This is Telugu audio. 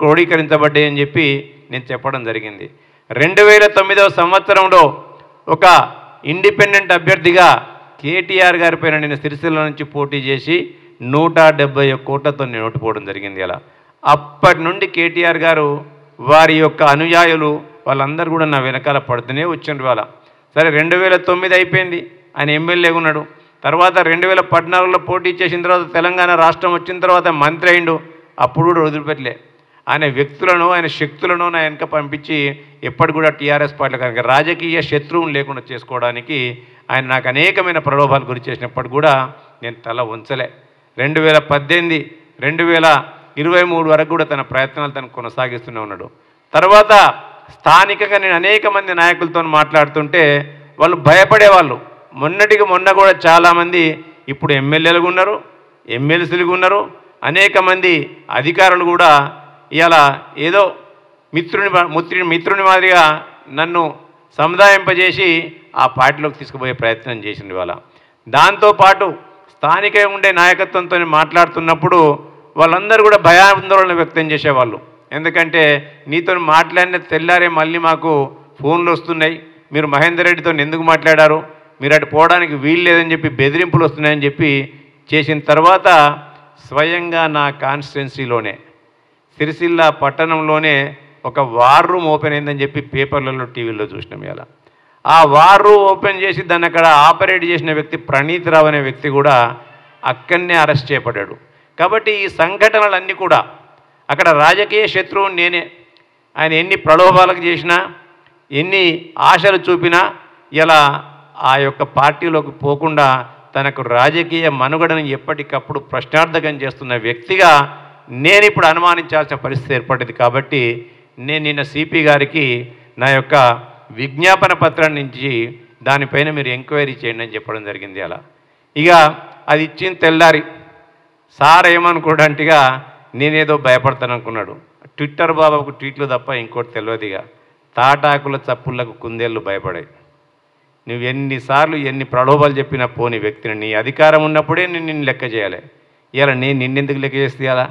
క్రోడీకరించబడ్డాయి అని చెప్పి నేను చెప్పడం జరిగింది. 2009వ సంవత్సరంలో ఒక ఇండిపెండెంట్ అభ్యర్థిగా కేటీఆర్ గారి పైన నేను సిరిసిల్ల నుంచి పోటీ చేసి 171 కోట్లతో నేను ఓడిపోవడం జరిగింది. అలా అప్పటి నుండి కేటీఆర్ గారు వారి యొక్క అనుయాయులు వాళ్ళందరూ కూడా నా వెనకాల పడుతూనే వచ్చిండ్రు. వాళ్ళ సరే 2009 అయిపోయింది, ఆయన ఎమ్మెల్యేగా ఉన్నాడు. తర్వాత 2014లో పోటీ చేసిన తర్వాత తెలంగాణ రాష్ట్రం వచ్చిన తర్వాత మంత్రి అయిండు. అప్పుడు కూడా వదిలిపెట్టలే. ఆయన వ్యక్తులను ఆయన శక్తులను నా వెనక పంపించి ఎప్పటి కూడా టీఆర్ఎస్ పార్టీలో కనుక రాజకీయ శత్రువులు లేకుండా చేసుకోవడానికి ఆయన నాకు అనేకమైన ప్రలోభాలు గురి చేసినప్పుడు కూడా నేను తల ఉంచలే. 2018, 2023 వరకు కూడా తన ప్రయత్నాలు తను కొనసాగిస్తూనే ఉన్నాడు. తర్వాత స్థానికంగా నేను అనేక మంది నాయకులతో మాట్లాడుతుంటే వాళ్ళు భయపడేవాళ్ళు. మొన్నటికి మొన్న కూడా చాలామంది ఇప్పుడు ఎమ్మెల్యేలుగా ఉన్నారు, ఎమ్మెల్సీలుగా ఉన్నారు, అనేక మంది అధికారులు కూడా ఇలా ఏదో మిత్రుని మాదిరిగా నన్ను సముదాయింపజేసి ఆ పార్టీలోకి తీసుకుపోయే ప్రయత్నం చేసింది. వాళ్ళ దాంతోపాటు స్థానికంగా ఉండే నాయకత్వంతో మాట్లాడుతున్నప్పుడు వాళ్ళందరూ కూడా భయాందోళన వ్యక్తం చేసేవాళ్ళు. ఎందుకంటే నీతో మాట్లాడిన తెల్లారే మళ్ళీ మాకు ఫోన్లు వస్తున్నాయి, మీరు మహేందర్ రెడ్డితో ఎందుకు మాట్లాడారు, మీరు అటు పోవడానికి వీలు లేదని చెప్పి బెదిరింపులు వస్తున్నాయని చెప్పి చేసిన తర్వాత స్వయంగా నా కాన్స్టిట్యున్సీలోనే సిరిసిల్ల పట్టణంలోనే ఒక వార్ రూమ్ ఓపెన్ అయిందని చెప్పి పేపర్లలో టీవీలో చూసినాం. ఇలా ఆ వార్ రూమ్ ఓపెన్ చేసి దాన్ని అక్కడ ఆపరేట్ చేసిన వ్యక్తి ప్రణీత్ రావు అనే వ్యక్తి కూడా అక్కడనే అరెస్ట్ చేయబడ్డాడు. కాబట్టి ఈ సంఘటనలన్నీ కూడా అక్కడ రాజకీయ శత్రువు నేనే. ఆయన ఎన్ని ప్రలోభాలకు చేసినా, ఎన్ని ఆశలు చూపినా ఇలా ఆ యొక్క పార్టీలోకి పోకుండా తనకు రాజకీయ మనుగడను ఎప్పటికప్పుడు ప్రశ్నార్థకం చేస్తున్న వ్యక్తిగా నేను ఇప్పుడు అనుమానించాల్సిన పరిస్థితి ఏర్పడింది. కాబట్టి నేను నిన్న సిపి గారికి నా యొక్క విజ్ఞాపన పత్రాన్ని ఇచ్చి దానిపైన మీరు ఎంక్వైరీ చేయండి అని చెప్పడం జరిగింది. అలా ఇక అది ఇచ్చిన తెల్లారి సార్ ఏమనుకోవడంటిగా నేనేదో భయపడతాను అనుకున్నాడు. ట్విట్టర్ బాబాకు ట్వీట్లు తప్ప ఇంకోటి తెలియదుగా. తాటాకుల చప్పుళ్లకు కుందేళ్ళు భయపడాయి. నువ్వు ఎన్నిసార్లు ఎన్ని ప్రలోభాలు చెప్పినా పోని వ్యక్తిని నీ అధికారం ఉన్నప్పుడే నిన్ను లెక్క చేయాలి. ఇలా నేను నిన్నెందుకు లెక్క చేస్తే అలా